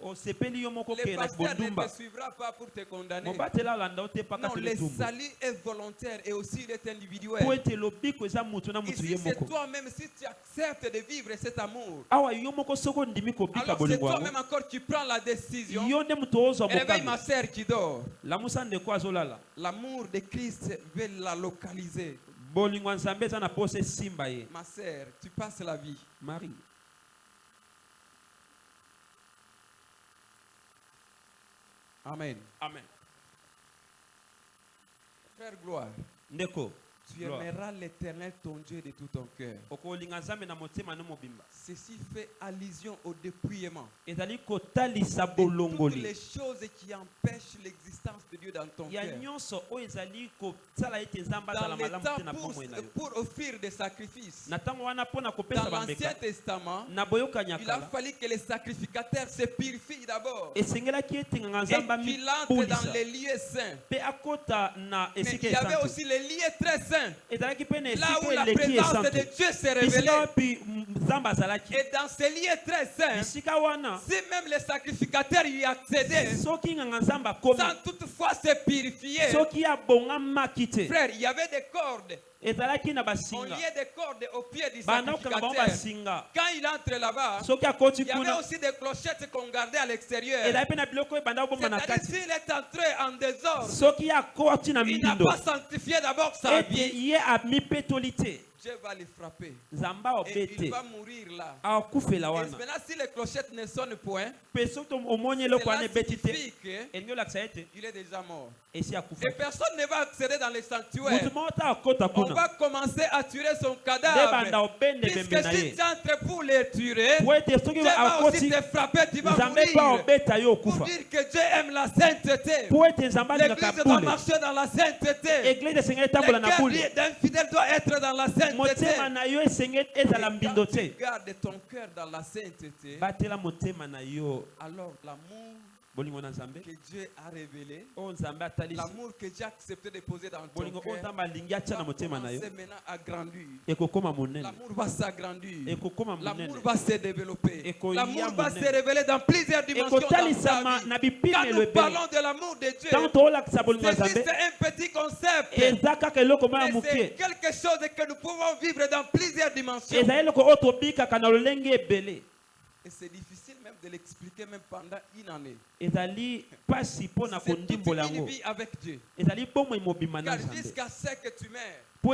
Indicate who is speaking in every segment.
Speaker 1: Le pasteur ne te suivra pas pour te condamner. Non, le salut est volontaire et aussi il est individuel. Ici, c'est toi-même, si tu acceptes de vivre cet amour. Alors c'est toi-même encore qui prends la décision. Réveille ma sœur qui dort. L'amour de Christ veut la localiser. Ma sœur, tu passes la vie.
Speaker 2: Marie.
Speaker 1: Amen.
Speaker 2: Amen.
Speaker 1: Frère Gloire.
Speaker 2: Ndeko.
Speaker 1: Tu aimeras l'Éternel ton Dieu de tout ton cœur. Ceci fait allusion au dépouillement. Et toutes les choses qui empêchent l'existence de Dieu dans ton cœur. Dans les temps pour offrir des sacrifices. Dans l'Ancien Testament, il a fallu que les sacrificateurs se purifient d'abord. Et qu'il entre dans les lieux saints. Mais il y avait aussi les lieux très saints. Là où la présence de Dieu s'est révélée. Et dans ces lieux très saints, si même les sacrificateurs y accédaient, sans toutefois se purifier, frère, il y avait des cordes. On liait des cordes au pied du sacrificateur. Quand il entre là-bas, il y avait aussi des clochettes qu'on gardait à l'extérieur. C'est-à-dire s'il est entré en désordre, il n'a pas sanctifié d'abord sa vie. Dieu va les frapper. Et il va mourir là. Et maintenant, si les clochettes ne sonnent point, cela signifie qu'il est déjà mort. Et personne ne va accéder dans les sanctuaires. On va commencer à tuer son cadavre. Puisque si tu entres pour les tuer, Dieu va aussi te frapper, tu vas mourir. Pour dire que Dieu aime la sainteté. L'église doit marcher dans la sainteté. Le cœur d'un fidèle doit être dans la sainteté. Quand tu gardes ton cœur dans la sainteté, alors l'amour que Dieu a révélé, l'amour que Dieu a accepté de poser dans ton cœur, va commencer maintenant à grandir. L'amour va s'agrandir. L'amour va se développer. L'amour va se révéler dans plusieurs dimensions dans ta vie. Quand nous parlons de l'amour de Dieu, c'est juste un petit concept. Mais c'est quelque chose que nous pouvons vivre dans plusieurs dimensions. Et c'est difficile même de l'expliquer même pendant une année. C'est toute une vie avec Dieu. Car jusqu'à ce que tu meurs, tu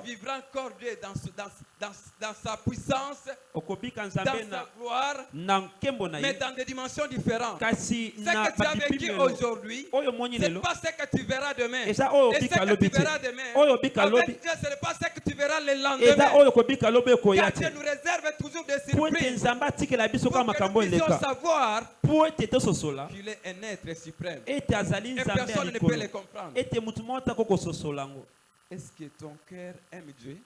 Speaker 1: vivras encore Dieu dans sa puissance, dans sa gloire, mais dans des dimensions différentes. Ce que tu as vécu aujourd'hui, ce n'est pas ce que tu verras demain. Et ce que tu verras demain, avec Dieu, ce n'est pas ce que tu verras le lendemain. Car Dieu nous réserve toujours des surprises pour que nous puissions savoir qu'il est un être suprême. Et personne ne peut le comprendre. Est-ce que ton cœur aime Dieu?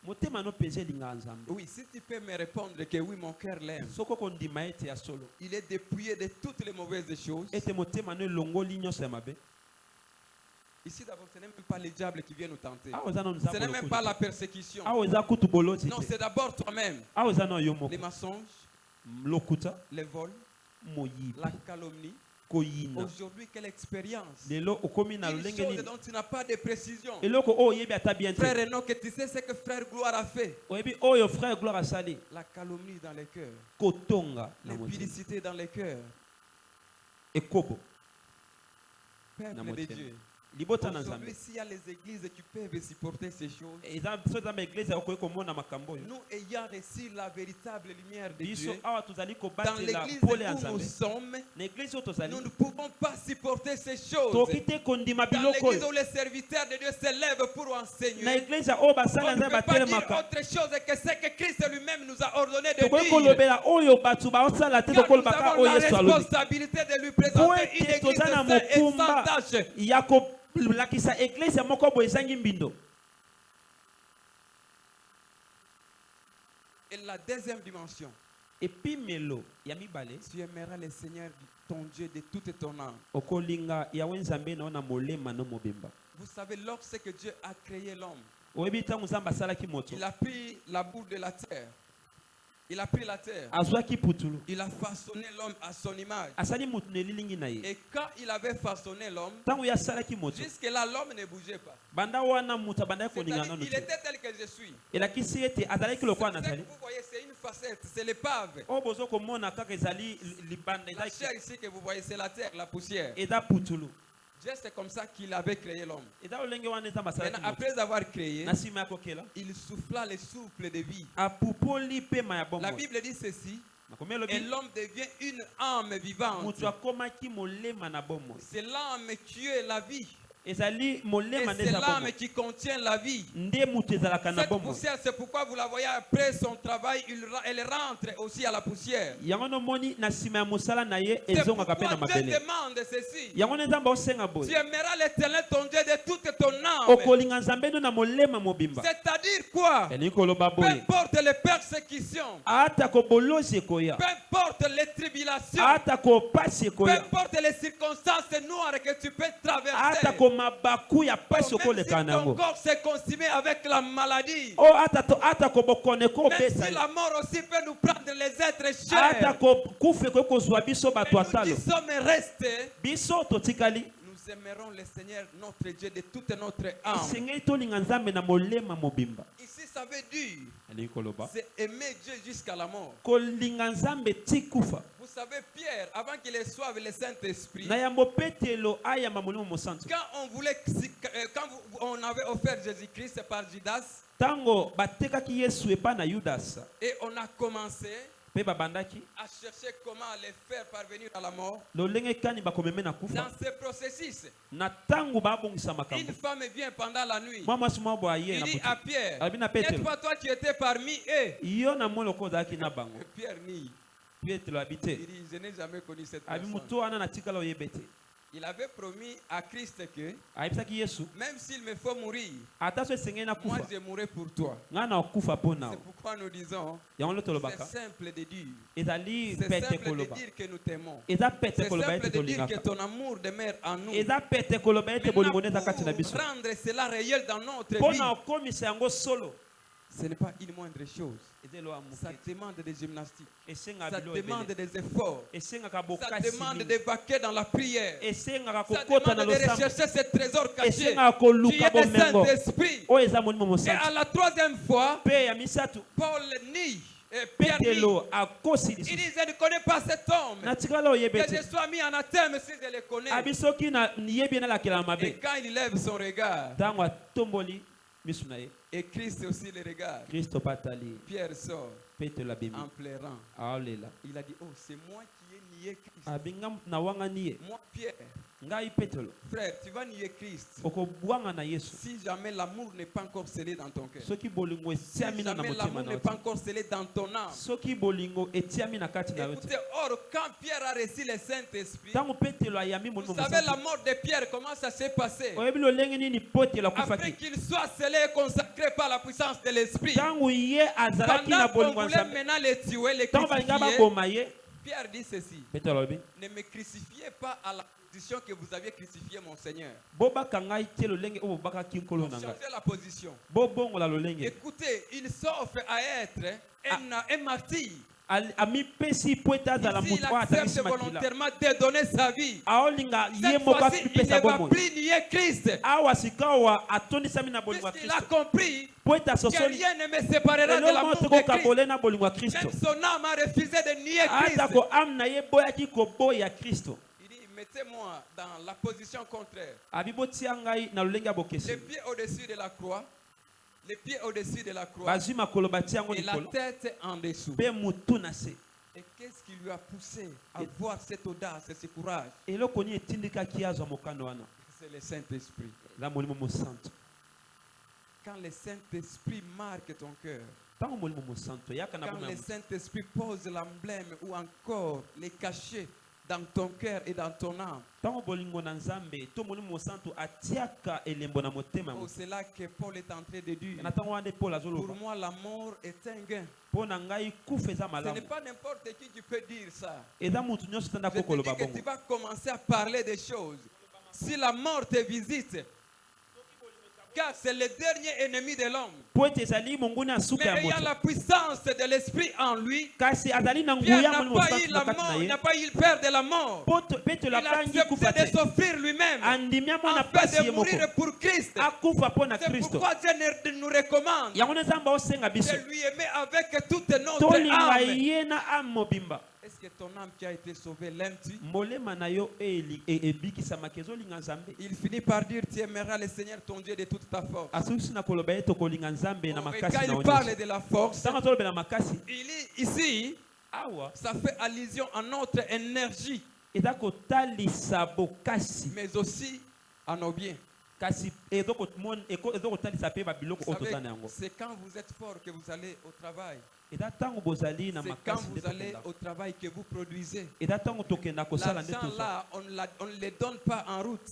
Speaker 1: Oui, si tu peux me répondre que oui, mon cœur l'aime. Il est dépouillé de toutes les mauvaises choses. Ici d'abord, ce n'est même pas le diable qui vient nous tenter. Ce n'est même pas la persécution. Non, c'est d'abord toi-même. Les mensonges, les vols, la calomnie. Aujourd'hui, quelle expérience? Une chose dont tu n'as pas de précision. Frère Enoch, tu sais ce que frère Gloire a fait? La calomnie dans les cœurs. L'impudicité dans les cœurs. Peuple de Dieu. Aujourd'hui, s'il y a les églises qui peuvent supporter ces choses, nous ayant reçu la véritable lumière de Dieu, dans l'église où nous sommes, nous ne pouvons pas supporter ces choses. Dans l'église où les serviteurs de Dieu se lèvent pour enseigner, on ne peut pas dire autre chose que ce que Christ lui-même nous a ordonné de dire. Car nous avons la responsabilité de lui présenter une église sainte et sans tâche. Et la deuxième dimension, tu aimeras le Seigneur ton Dieu de toute ton âme. Vous savez, lorsque Dieu a créé l'homme, il a pris la boue de la terre
Speaker 2: Il a pris la terre. Il a façonné l'homme à son image. Et quand il avait façonné l'homme, jusque-là, l'homme ne bougeait pas. Il était tel que je suis. Ce que vous voyez, c'est une facette, c'est l'épave. La chair ici que vous voyez, c'est la terre, la poussière. C'est comme ça qu'il avait créé l'homme. Après avoir créé, il souffla le souffle de vie. La Bible dit ceci. Et l'homme devient une âme vivante. C'est l'âme qui est la vie. Et c'est l'âme qui contient la vie. Cette poussière, c'est pourquoi vous la voyez après son travail, elle rentre aussi à la poussière. C'est pourquoi Dieu demande ceci. Tu aimeras l'Éternel ton Dieu de toute ton âme. C'est-à-dire quoi? Peu importe les persécutions, peu importe les tribulations, peu importe les circonstances noires que tu peux traverser, même si ton corps s'est consumé avec la maladie, même si la mort aussi peut nous prendre les êtres chers, et nous qui sommes restés, nous aimerons le Seigneur notre Dieu de toute notre âme. Ici ça veut dire c'est aimer Dieu jusqu'à la mort. Vous savez, Pierre, avant qu'il reçoive le Saint-Esprit, quand on avait offert Jésus-Christ par Judas, et on a commencé à chercher comment les faire parvenir à la mort. Dans ce processus, une femme vient pendant la nuit. Il dit à Pierre, n'est-ce pas toi qui étais parmi eux? Pierre nie. Il dit, je n'ai jamais connu cette personne. Il avait promis à Christ que même s'il me faut mourir, moi je mourrai pour toi. C'est pourquoi nous disons, c'est simple de dire. C'est simple de dire que nous t'aimons. C'est simple de dire que ton amour demeure en nous. Maintenant, pour rendre cela réel dans notre vie, ce n'est pas une moindre chose. Ça demande des gymnastiques. Ça demande des efforts. Ça demande d'évacuer dans la prière. Ça demande de rechercher ce trésor caché qui est le Saint-Esprit. Et à la troisième fois, Paul nie. Pierre dit, il dit, je ne connais pas cet homme. Que je sois mis en anathème si je le connais. Et quand il lève son regard, et Christ aussi le regarde, Pierre sort en pleurant. Il a dit, oh, c'est moi qui ai nié Christ. Moi, Pierre. Frère, tu vas nier Christ si jamais l'amour n'est pas encore scellé dans ton cœur. Si jamais l'amour n'est pas encore scellé dans ton âme. Écoutez, or, quand Pierre a reçu le Saint-Esprit, vous savez la mort de Pierre, comment ça s'est passé? Après qu'il soit scellé et consacré par la puissance de l'Esprit, pendant qu'on voulait maintenant le tuer, le crucifier, Pierre dit ceci: ne me crucifiez pas à la position que vous aviez crucifié mon Seigneur. Changez la position. Écoutez, il s'offre à être un martyr. Il accepte volontairement de donner sa vie. Cette fois-ci, il ne va plus nier Christ. Puisqu'il a compris que rien ne me séparera de l'amour de Christ. Même son âme a refusé de nier Christ. Il dit, mettez-moi dans la position contraire. Les pieds au-dessus de la croix. Les pieds au-dessus de la croix et la tête en dessous. Et qu'est-ce qui lui a poussé à avoir cette audace et ce courage? C'est le Saint-Esprit. Quand le Saint-Esprit marque ton cœur, quand le Saint-Esprit pose l'emblème ou encore les cachets dans ton cœur et dans ton âme. Oh, c'est là que Paul est en train de dire, pour moi la mort est un gain. Ce n'est pas n'importe qui peut dire ça. Je te dis que tu vas commencer à parler des choses. Si la mort te visite, car c'est le dernier ennemi de l'homme. Mais ayant la puissance de l'esprit en lui, Pierre n'a pas eu peur de la mort. Il a accepté de s'offrir lui-même afin de mourir pour Christ. C'est pourquoi Dieu nous recommande de lui aimer avec toute notre âme. Est-ce que ton âme qui a été sauvée l'aime-tu? Il finit par dire tu aimeras le Seigneur ton Dieu de toute ta force. Et quand il parle de la force, il dit ici, ça fait allusion à notre énergie, mais aussi à nos biens. C'est quand vous êtes fort que vous allez au travail. C'est quand vous allez au travail que vous produisez. L'argent là, on ne le donne pas en route.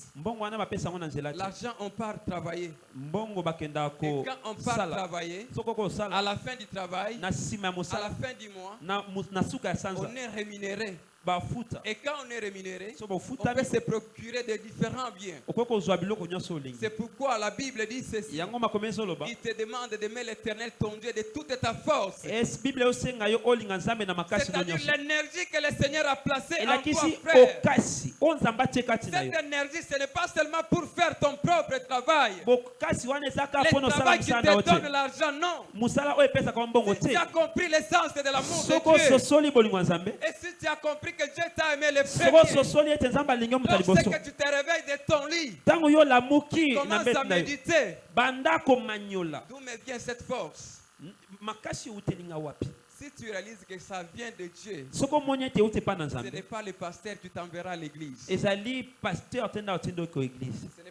Speaker 2: L'argent, on part travailler. Et quand on part travailler, à la fin du travail, à la fin du mois, on est rémunéré. Et quand on est rémunéré, on peut se procurer de différents biens. C'est pourquoi la Bible dit ceci. Il te demande d'aimer l'Éternel ton Dieu de toute ta force. C'est-à-dire l'énergie que le Seigneur a placée en toi, frère. Cette énergie, ce n'est pas seulement pour faire ton propre travail. Le travail qui te donne l'argent, non. Si tu as compris l'essence de l'amour de Dieu, et si tu as compris que Dieu t'a aimé le premier, lorsque tu te réveilles de ton lit, commence à méditer. D'où me vient cette force? Si tu réalises que ça vient de Dieu, ce n'est pas le pasteur qui t'enverra à l'église. Ce n'est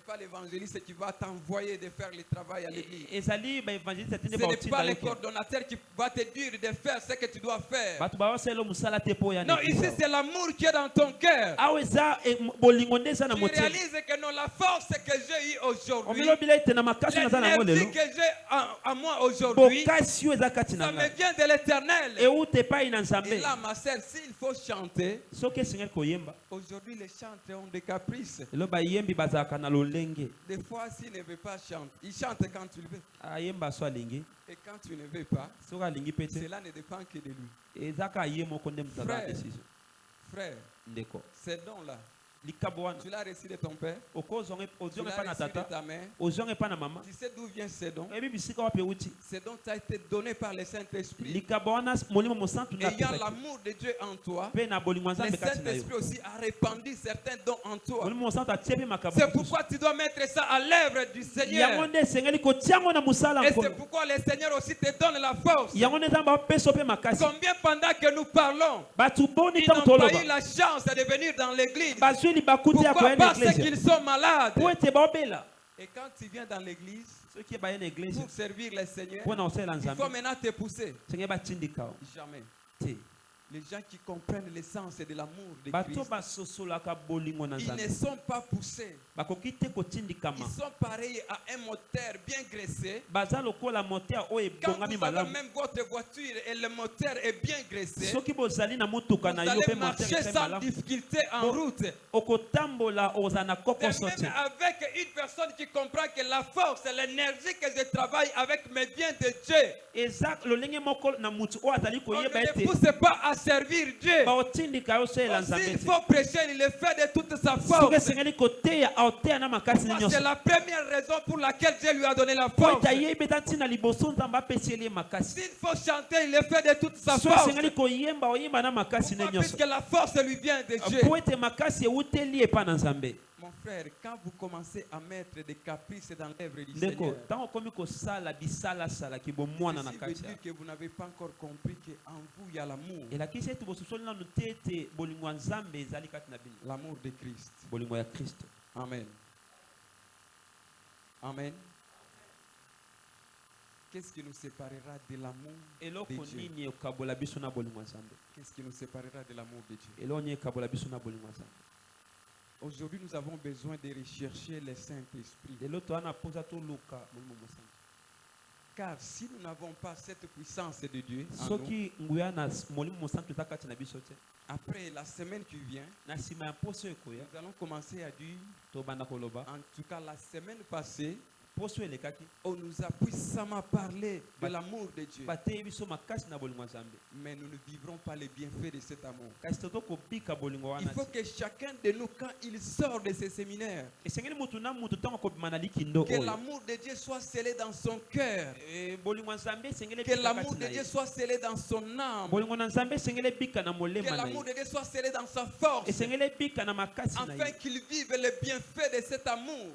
Speaker 2: pas l'évangéliste qui va t'envoyer de faire le travail à l'église. Ce n'est pas le coordonnateur qui va te dire de faire ce que tu dois faire. Non, ici c'est l'amour qui est dans ton cœur. Tu réalises que non, la force que j'ai eue aujourd'hui, l'énergie que j'ai en moi aujourd'hui, ça me vient de l'Éternel. Et là, ma sœur, s'il faut chanter, aujourd'hui les chanteurs ont des caprices. Des fois, s'il ne veut pas chanter, il chante quand tu le veux. Et quand tu ne veux pas, cela ne dépend que de lui. Frère, ces dons-là, tu l'as reçu de ton père, tu l'as reçu de ta mère. Tu sais d'où viennent ces dons? Ces dons t'ont été donnés par le Saint-Esprit. Ayant l'amour de Dieu en toi, le Saint-Esprit aussi a répandu certains dons en toi. C'est pourquoi tu dois mettre ça à l'œuvre du Seigneur. Et c'est pourquoi le Seigneur aussi te donne la force. Combien pendant que nous parlons, ils n'ont pas eu la chance de venir dans l'église? Pourquoi? Parce qu'ils sont malades. Et quand tu viens dans l'église pour servir le Seigneur, il faut maintenant te pousser. Jamais. Les gens qui comprennent l'essence de l'amour de Christ, ils ne sont pas poussés. Ils sont pareils à un moteur bien graissé. Quand vous avez même votre voiture et le moteur est bien graissé, vous allez marcher sans difficulté en route. Et même avec une personne qui comprend que la force, l'énergie que je travaille avec me vient de Dieu. On ne pousse pas à servir Dieu. S'il faut prêcher, il le fait de toute sa force. C'est la première raison pour laquelle Dieu lui a donné la force. S'il faut chanter, il le fait de toute sa force. Puisque la force lui vient de Dieu. Mon frère, quand vous commencez à mettre des caprices dans l'œuvre du Seigneur, ceci veut dire que vous n'avez pas encore compris qu'en vous il y a l'amour. L'amour de Christ. Amen. Amen. Qu'est-ce qui nous séparera de l'amour de Dieu? Qu'est-ce qui nous séparera de l'amour de Dieu? Aujourd'hui, nous avons besoin de rechercher le Saint-Esprit. Car si nous n'avons pas cette puissance de Dieu en nous, après la semaine qui vient, nous allons commencer à dire, en tout cas la semaine passée, On nous a puissamment parlé de l'amour de Dieu. Mais nous ne vivrons pas les bienfaits de cet amour. Il faut que chacun de nous, quand il sort de ces séminaires, que l'amour de Dieu soit scellé dans son cœur. Que l'amour de Dieu soit scellé dans son âme. Que l'amour de Dieu soit scellé dans sa force. Afin qu'il vive les bienfaits de cet amour.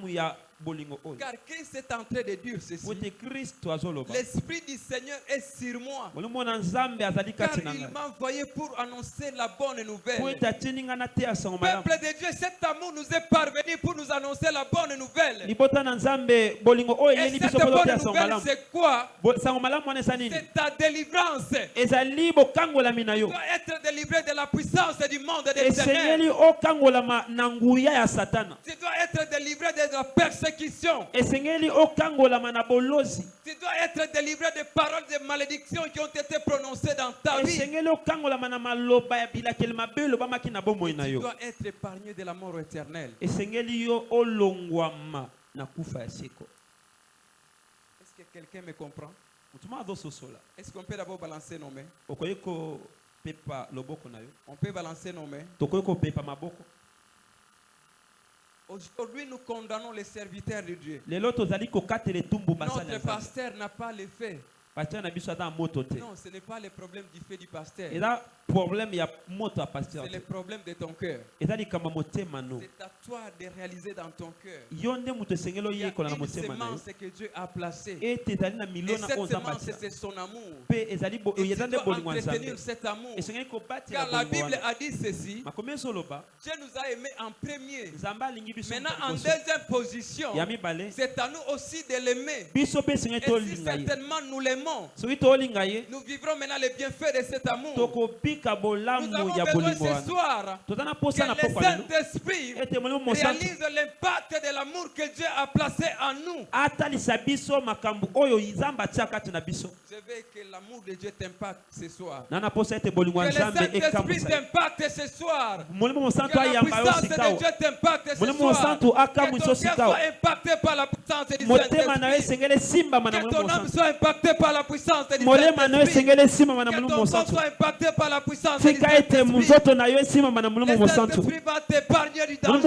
Speaker 2: Car Christ est en train de dire ceci. L'Esprit du Seigneur est sur moi. Car il m'a envoyé pour annoncer la bonne nouvelle. Peuple de Dieu, cet amour nous est parvenu pour nous annoncer la bonne nouvelle. Et cette bonne nouvelle, c'est quoi? C'est ta délivrance. Tu dois être délivré de la puissance du monde des ténèbres. Tu dois être délivré de la persécution. Tu dois être délivré des paroles de malédiction qui ont été prononcées dans ta vie. Tu dois être épargné de la mort éternelle. Est-ce que quelqu'un me comprend? Est-ce qu'on peut d'abord balancer nos mains? On peut balancer nos mains. Aujourd'hui, nous condamnons les serviteurs de Dieu. Notre pasteur n'a pas le fait. Non, ce n'est pas le problème du fait du pasteur. C'est le problème de ton cœur. C'est à toi de réaliser dans ton cœur. Il y a une semence que Dieu a placée. Et cette semence, c'est son amour. Et tu dois entretenir cet amour. Car la Bible a dit ceci. Dieu nous a aimés en premier. Maintenant, en deuxième position, c'est à nous aussi de l'aimer. Et si certainement nous l'aimons, nous vivrons maintenant les bienfaits de cet amour. Nous avons besoin ce soir que le Saint-Esprit réalise l'impact de l'amour que Dieu a placé en nous. Je veux que l'amour de Dieu t'impacte ce soir. Que le Saint-Esprit t'impacte ce soir. Que la puissance de Dieu t'impacte ce soir. Que ton cœur soit impacté par la puissance du Saint-Esprit. Que ton âme soit impactée par la puissance de Dieu. Que ton corps soit impacté par la puissance de Dieu. Le Saint-Esprit va t'épargner du danger.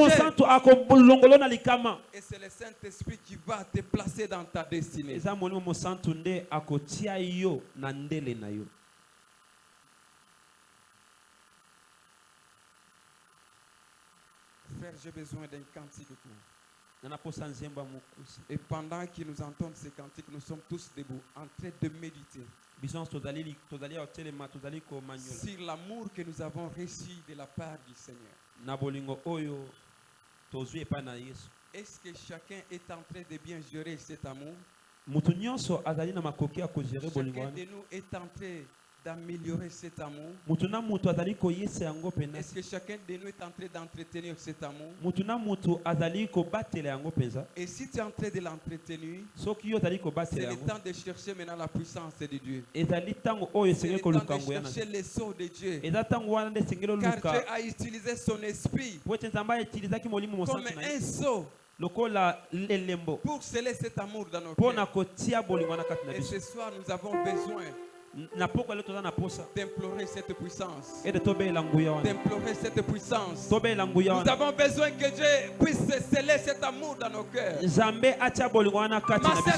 Speaker 2: Et c'est le Saint-Esprit qui va te placer dans ta destinée. Frère, j'ai besoin d'un cantique pour vous. Et pendant qu'ils nous entendent ces cantiques, nous sommes tous debout, en train de méditer sur l'amour que nous avons reçu de la part du Seigneur. Est-ce que chacun est en train de bien gérer cet amour? Chacun de nous est en train d'améliorer cet amour. Est-ce que chacun de nous est en train d'entretenir cet amour? Et si tu es en train de l'entretenir, c'est le temps de chercher maintenant la puissance de Dieu. C'est le temps de chercher les sceaux de Dieu. Car Dieu a utilisé son esprit comme un sceau pour sceller cet amour dans nos cœurs. Et ce soir, nous avons besoin d'implorer cette puissance. D'implorer cette puissance. Nous avons besoin que Dieu puisse sceller cet amour dans nos cœurs. Ma soeur,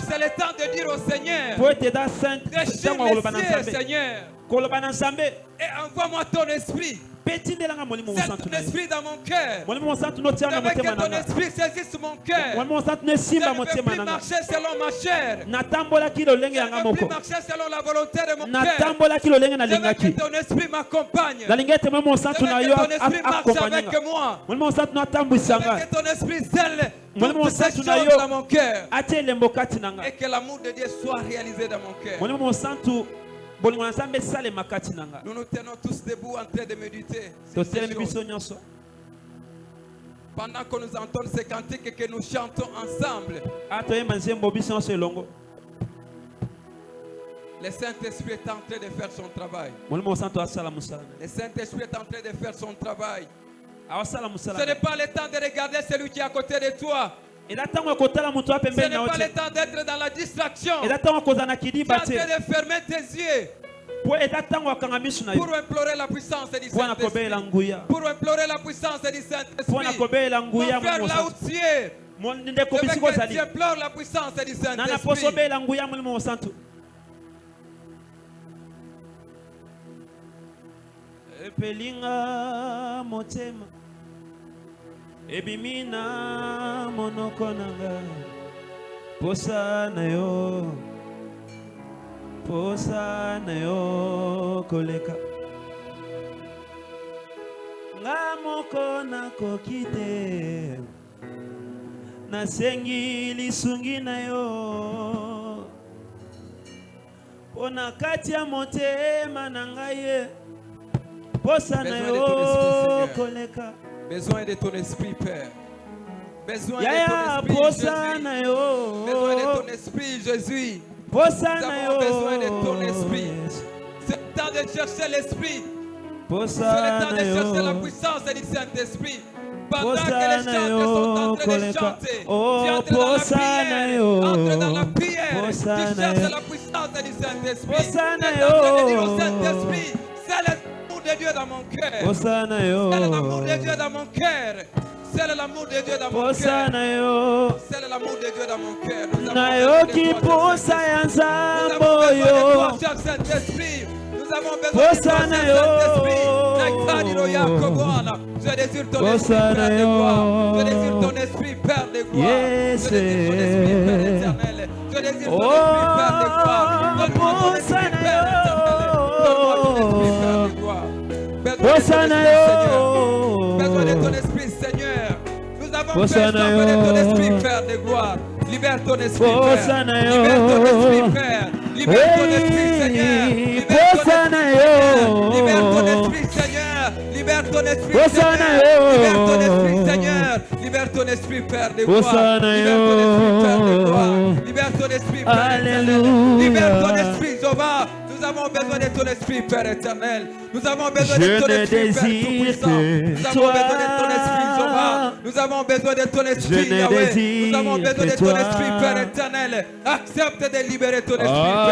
Speaker 2: c'est le temps de dire au Seigneur, déchire les cieux, Seigneur, et envoie-moi ton esprit. Sèche ton esprit dans mon cœur. Je veux que ton esprit saisisse mon cœur. Je ne veux plus marcher selon ma chair. Je ne veux plus marcher selon la volonté de mon cœur. Je veux que ton esprit m'accompagne. Je veux que ton esprit marche avec moi. Je veux que ton esprit scelle toutes ces choses dans mon cœur. Et que l'amour de Dieu soit réalisé dans mon cœur. Nous nous tenons tous debout en train de méditer sur ces choses. Pendant que nous entendons ces cantiques et que nous chantons ensemble, le Saint-Esprit est en train de faire son travail. Le Saint-Esprit est en train de faire son travail. Ce n'est pas le temps de regarder celui qui est à côté de toi Ce n'est pas le temps d'être dans la distraction. Tu es en train de fermer tes yeux pour implorer la puissance du Saint-Esprit. Pour implorer la puissance du Saint-Esprit. Mon frère, là où tu es, je veux que tu implores la puissance du Saint-Esprit.
Speaker 1: Epelinga motema ebimina monoko nanga posa na yo koleka nga moko nakoki te nasengi lisungi na yo pona kati ya motema na ngai.
Speaker 2: Besoin de ton esprit, Père. Besoin de ton esprit, Jésus. Besoin de ton esprit, Jésus. Nous avons besoin de ton esprit. C'est le temps de chercher l'esprit. C'est le temps de chercher la puissance du Saint-Esprit. Pendant que les chanteurs sont en train de chanter, tu entres dans la prière. Tu cherches la puissance du Saint-Esprit. Tu es en train de dire au Saint-Esprit, c'est l'amour de Dieu dans mon cœur. C'est l'amour de Dieu dans mon cœur. C'est l'amour de Dieu dans mon cœur. C'est l'amour de Dieu dans mon cœur. Nous avons besoin de toi, Saint-Esprit. Nous avons besoin de toi, Saint-Esprit. Je désire ton esprit, Père de gloire. Je désire ton esprit, Père de gloire. Je désire ton esprit, Père éternel. Je désire ton esprit, Père de gloire. Donne-moi ton esprit, Père éternel. Donne-moi ton esprit, Père de gloire. Besoin de ton esprit, Seigneur. Nous avons besoin de ton esprit, Père de gloire. Libère ton esprit, Père. Libère ton esprit, Père. Libère ton esprit, Seigneur. Libère ton esprit, Seigneur. Libère ton esprit, Seigneur. Libère ton esprit, Seigneur. Libère ton esprit, Père de gloire. Libère ton esprit, Père de gloire. Libère ton esprit, Père éternel. Libère ton esprit, Jéhovah. Nous avons besoin de ton esprit, Père éternel. Nous avons besoin de ton esprit, Père tout-puissant. Nous avons besoin de ton esprit, Jéhovah. Nous avons besoin de ton esprit, Yahweh. Nous avons besoin de ton esprit, Père éternel. Accepte de libérer ton esprit, Père.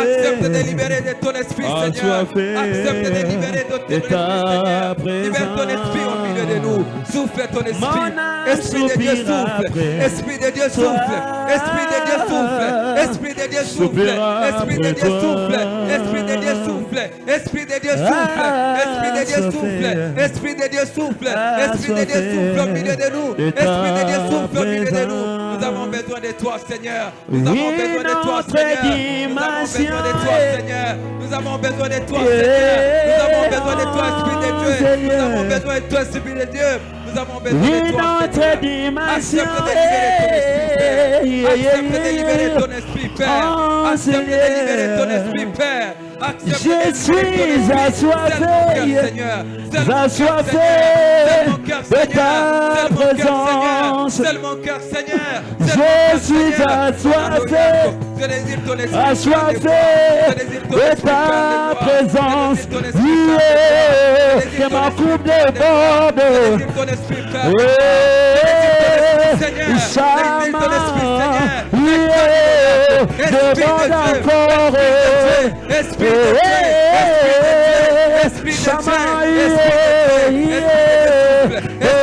Speaker 2: Accepte de libérer de ton esprit, Seigneur. Accepte de libérer de ton esprit, Seigneur. Libère ton esprit au milieu de nous. Souffle ton esprit. Esprit de Dieu souffle. Esprit de Dieu souffle. Esprit de Dieu souffle. Esprit de Dieu souffle. Esprit de Dieu souffle. Esprit de Dieu souffle. Esprit de Dieu souffle. Esprit de Dieu souffle. Esprit de Dieu souffle. Esprit de Dieu souffle au milieu de nous. Esprit de Dieu souffle au milieu de nous. Nous avons besoin de toi, Seigneur. Nous avons besoin de toi, Seigneur. Nous avons besoin de toi, Seigneur. Nous avons besoin de toi, Seigneur. Nous avons besoin de toi, Esprit de Dieu. Nous avons besoin de toi, Esprit de Dieu. Nous avons besoin de toi, Seigneur. Accepte de libérer ton esprit, Père. Accepte de libérer ton esprit, Père. Accepte de libérer ton esprit, Père. Je suis assoiffé, de ta présence. C'est mon cœur, Seigneur. Je suis assoiffé, de ta présence. Que ma coupe déborde.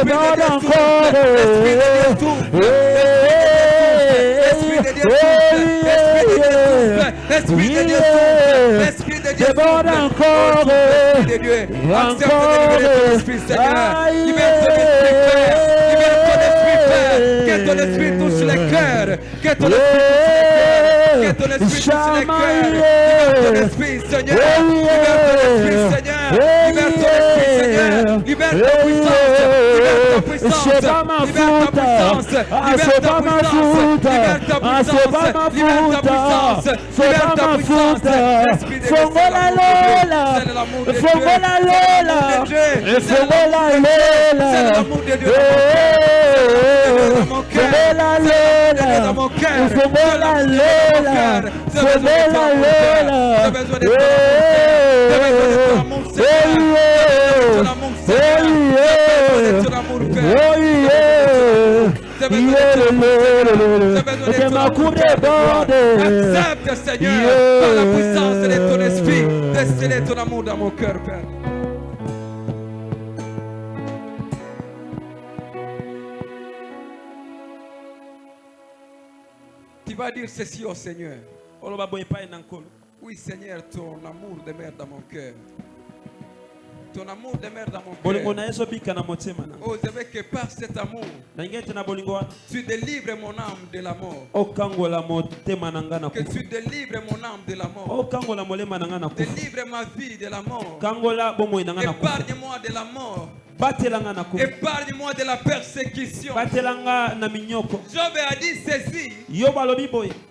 Speaker 2: Demande encore. Esprit de Dieu, Esprit de Dieu, demande encore. Accepte de libérer ton esprit, Seigneur. Libère ton esprit, Père. Libère ton esprit, Père. Que ton esprit touche les cœurs. Que ton esprit touche les cœurs. Libère ton esprit, Seigneur. Libère ton esprit, Seigneur. Libère ton esprit, Seigneur. Libère ta puissance. Libère ta puissance. Libère ta puissance. Libère ta puissance. Libère ta puissance. Libère ta puissance. Libère ta puissance. Fongola Lola. Fongola Lola. Fongola Lola. C'est l'amour de Dieu. Fongola Lola. Fongola Lola. Fongola Lola. J'ai besoin de ton amour, Seigneur. J'ai besoin de ton amour, Père. J'ai J'ai besoin de ton accepte, Seigneur, par la puissance de ton esprit, destiner ton amour dans mon cœur, Père. Tu vas dire ceci au Seigneur. Oui, Seigneur, ton amour demeure dans mon cœur. Ton amour demeure dans mon cœur. Oh, je veux que par cet amour, tu délivres mon âme de la mort. Que tu délivres mon âme de la mort. Délivre ma vie de la mort. Épargne-moi de la mort. Épargne-moi de la persécution. Job a dit ceci.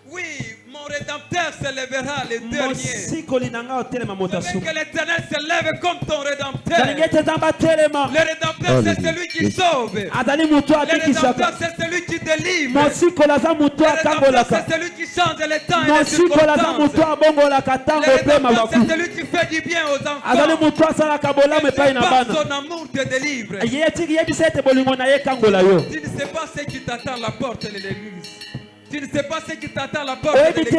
Speaker 2: Oui, mon Rédempteur se lèvera le dernier. Je veux que l'Éternel se lève comme ton Rédempteur. Le Rédempteur, c'est celui qui sauve. Le Rédempteur, c'est celui qui délivre. Le Rédempteur, c'est celui qui change les temps et les circonstances. Le Rédempteur, c'est celui qui fait du bien aux enfants. Et par son amour te délivre. Tu ne sais pas ce qui t'attend à la porte de l'église. Tu ne sais pas ce qui t'attend à la porte de l'église.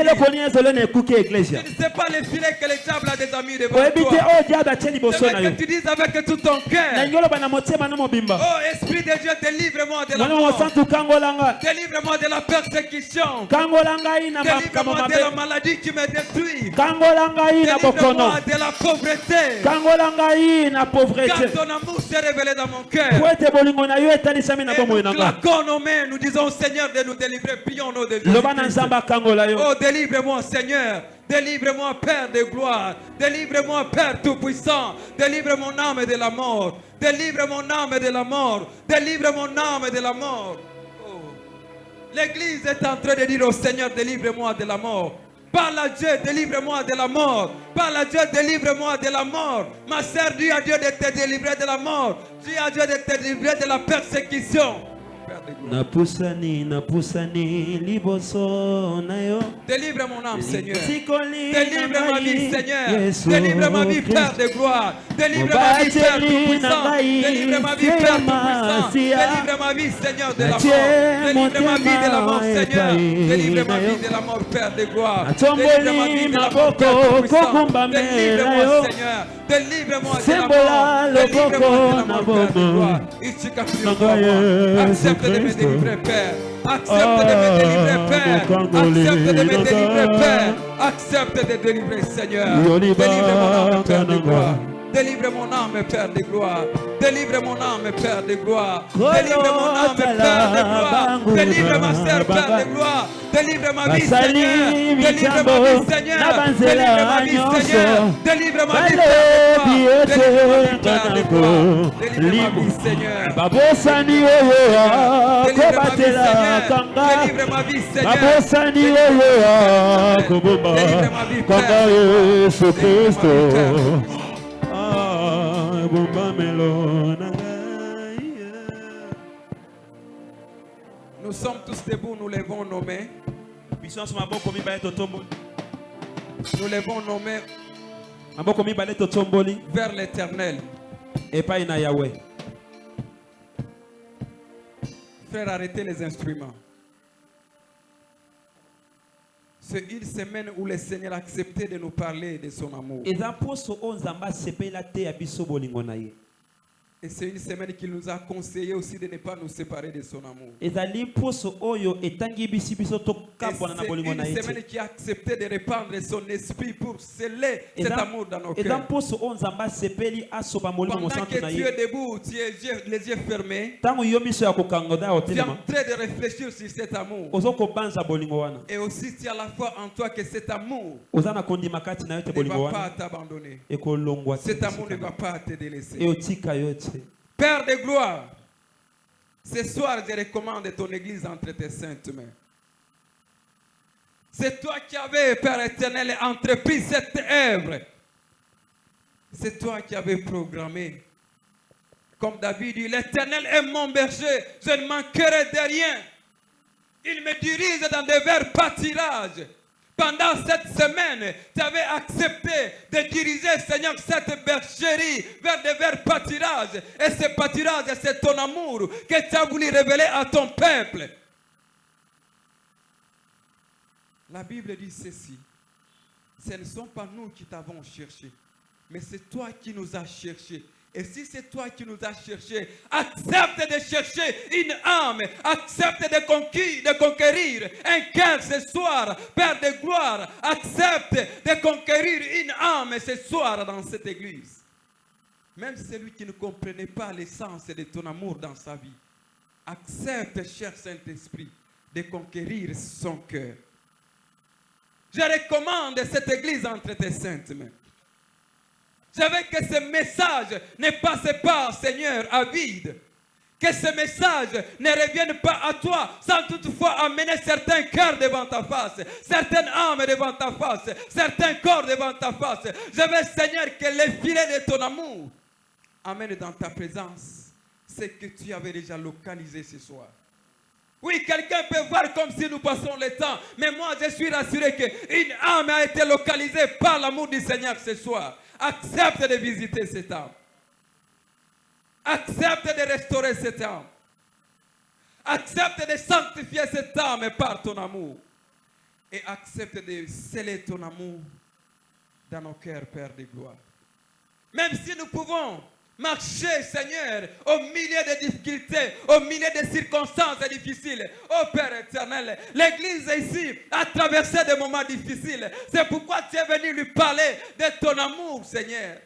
Speaker 2: Tu ne sais pas les filets que le diable a des amis devant toi. C'est vrai que tu dises avec tout ton cœur. Oh, Esprit de Dieu, délivre-moi de la mort. Délivre-moi de la persécution. Délivre-moi de la maladie qui me détruit. Délivre-moi de la pauvreté. Car ton amour s'est révélé dans mon cœur. Et nous claquons nos mains, nous disons Seigneur de nous délivrer, prions. Oh, délivre-moi, Seigneur. Délivre-moi, Père de gloire. Délivre-moi, Père tout-puissant. Délivre mon âme de la mort. Délivre mon âme de la mort. Délivre mon âme de la mort. Oh. L'Église est en train de dire au Seigneur, délivre-moi de la mort. Parle à Dieu, délivre-moi de la mort. Parle à Dieu, délivre-moi de la mort. Ma sœur, dis à Dieu de te délivrer de la mort. Dis à Dieu de te délivrer de la persécution. Délivre mon âme, Seigneur. Délivre ma vie, Seigneur. Délivre ma vie, Père de gloire. Délivre ma vie, Père tout-puissant. Délivre ma vie, Père tout-puissant. Délivre ma vie, Seigneur, de la mort. Délivre ma vie de la mort, Seigneur. Délivre ma vie de la mort, Père de gloire. Délivre ma vie de la mort, Père tout-puissant. Délivre-moi, Seigneur. Délivre-moi de la mort. Délivre-moi de la mort, Père de gloire. Accepte de me délivrer, Père. Accepte de me délivrer, Père. Accepte de me délivrer, Père. Accepte de délivrer, Seigneur. Délivre mon âme, Père de gloire. Délivre mon âme, Père de gloire. Délivre mon âme, Père de gloire. Délivre mon âme, Père de gloire. Délivre ma sœur, Père de gloire. Délivre ma vie, Seigneur. Délivre ma vie, Seigneur. Délivre ma vie, Seigneur. Délivre ma vie, Père de gloire. Délivre ma vie, Seigneur. Délivre ma vie, Seigneur. Délivre ma vie, Père. Nous sommes tous debout, nous levons nos mains. Nous levons nos mains vers l'Éternel. Frère, arrêtez les instruments. C'est une semaine où le Seigneur a accepté de nous parler de son amour. Et c'est une semaine qu'il nous a conseillé aussi de ne pas nous séparer de son amour. Et c'est une semaine qui a accepté de répandre son esprit pour sceller cet amour dans nos cœurs. Pendant que tu es debout, tu es les yeux fermés, tu es en train de réfléchir sur cet amour. Et aussi tu as la foi en toi que cet amour ne va pas t'abandonner. Cet amour ne va pas te délaisser. Père de gloire, ce soir je recommande ton église entre tes saintes mains. C'est toi qui avais, Père éternel, entrepris cette œuvre. C'est toi qui avais programmé. Comme David dit, l'Éternel est mon berger, je ne manquerai de rien. Il me dirige dans de verts pâturages. Pendant cette semaine, tu avais accepté de diriger, Seigneur, cette bergerie vers des verts pâturages. Et ce pâturage, c'est ton amour que tu as voulu révéler à ton peuple. La Bible dit ceci. Ce ne sont pas nous qui t'avons cherché, mais c'est toi qui nous as cherchés. Et si c'est toi qui nous as cherchés, accepte de chercher une âme, accepte de conquérir un cœur ce soir, Père de gloire, accepte de conquérir une âme ce soir dans cette église. Même celui qui ne comprenait pas l'essence de ton amour dans sa vie, accepte, cher Saint-Esprit, de conquérir son cœur. Je recommande cette église entre tes saintes mains. Je veux que ce message ne passe pas, Seigneur, à vide. Que ce message ne revienne pas à toi sans toutefois amener certains cœurs devant ta face, certaines âmes devant ta face, certains corps devant ta face. Je veux, Seigneur, que les filets de ton amour amènent dans ta présence ce que tu avais déjà localisé ce soir. Oui, quelqu'un peut voir comme si nous passons le temps, mais moi je suis rassuré qu'une âme a été localisée par l'amour du Seigneur ce soir. Accepte de visiter cette âme. Accepte de restaurer cette âme. Accepte de sanctifier cette âme par ton amour. Et accepte de sceller ton amour dans nos cœurs, Père de gloire. Même si nous pouvons marcher, Seigneur, au milieu des difficultés, au milieu des circonstances difficiles. Oh Père éternel, l'Église ici a traversé des moments difficiles. C'est pourquoi tu es venu lui parler de ton amour, Seigneur.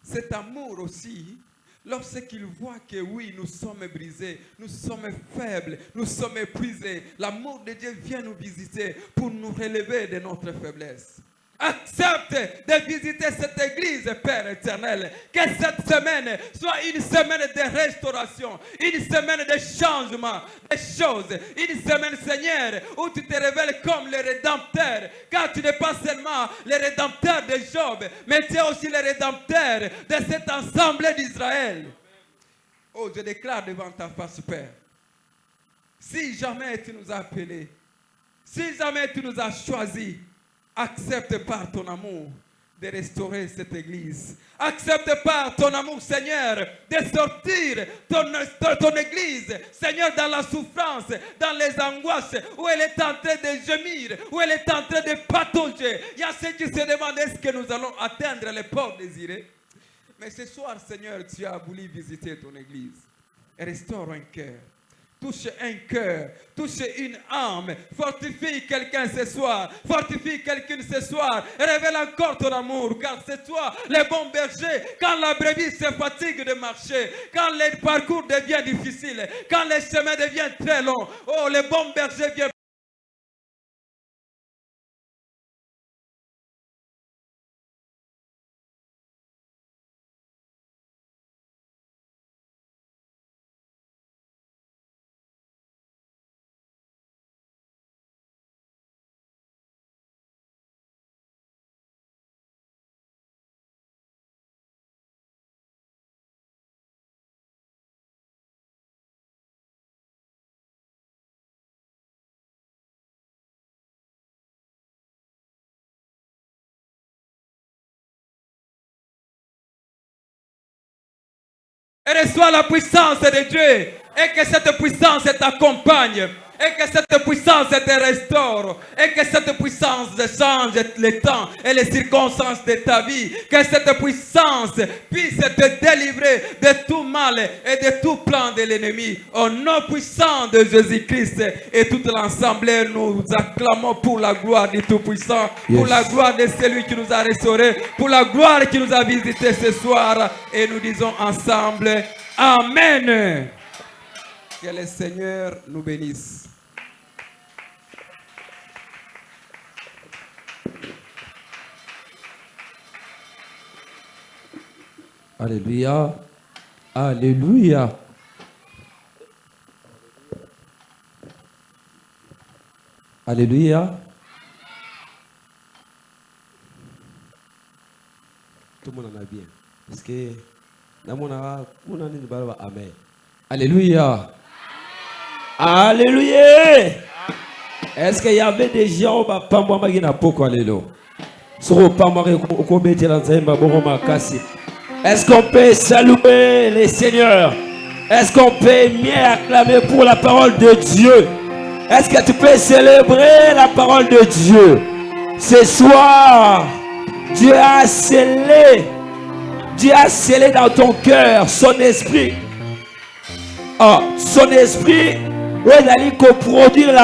Speaker 2: Cet amour aussi, lorsqu'il voit que oui, nous sommes brisés, nous sommes faibles, nous sommes épuisés, l'amour de Dieu vient nous visiter pour nous relever de notre faiblesse. Accepte de visiter cette église, Père éternel. Que cette semaine soit une semaine de restauration, une semaine de changement des choses, une semaine, Seigneur, où tu te révèles comme le Rédempteur. Car tu n'es pas seulement le Rédempteur de Job, mais tu es aussi le Rédempteur de cet ensemble d'Israël. Oh, je déclare devant ta face, Père, si jamais tu nous as appelés, si jamais tu nous as choisis, accepte par ton amour de restaurer cette église. Accepte par ton amour, Seigneur, de sortir ton église, Seigneur, dans la souffrance, dans les angoisses, où elle est en train de gémir, où elle est en train de patauger. Il y a ceux qui se demandent est-ce que nous allons atteindre les ports désirés. Mais ce soir, Seigneur, tu as voulu visiter ton église. Et restaure un cœur. Touche un cœur, touche une âme, fortifie quelqu'un ce soir, fortifie quelqu'un ce soir, révèle encore ton amour, car c'est toi le bon berger. Quand la brebis se fatigue de marcher, quand le parcours devient difficile, quand le chemin devient très long, oh, le bon berger vient. Et reçois la puissance de Dieu. Et que cette puissance t'accompagne. Et que cette puissance te restaure. Et que cette puissance change le temps et les circonstances de ta vie. Que cette puissance puisse te délivrer de tout mal et de tout plan de l'ennemi. Au nom puissant de Jésus-Christ et toute l'assemblée, nous acclamons pour la gloire du Tout-Puissant. Yes. Pour la gloire de celui qui nous a restaurés. Pour la gloire qui nous a visités ce soir. Et nous disons ensemble, Amen. Que le Seigneur nous bénisse.
Speaker 3: Alléluia. Alléluia. Alléluia. Tout le monde en a bien. Parce que Amen. Alléluia. Alléluia. Est-ce qu'il y avait des gens qui est-ce qu'on peut saluer les seigneurs? Est-ce qu'on peut mieux acclamer pour la parole de Dieu? Est-ce que tu peux célébrer la parole de Dieu? Ce soir, Dieu a scellé dans ton cœur son esprit. Son esprit, il a produire la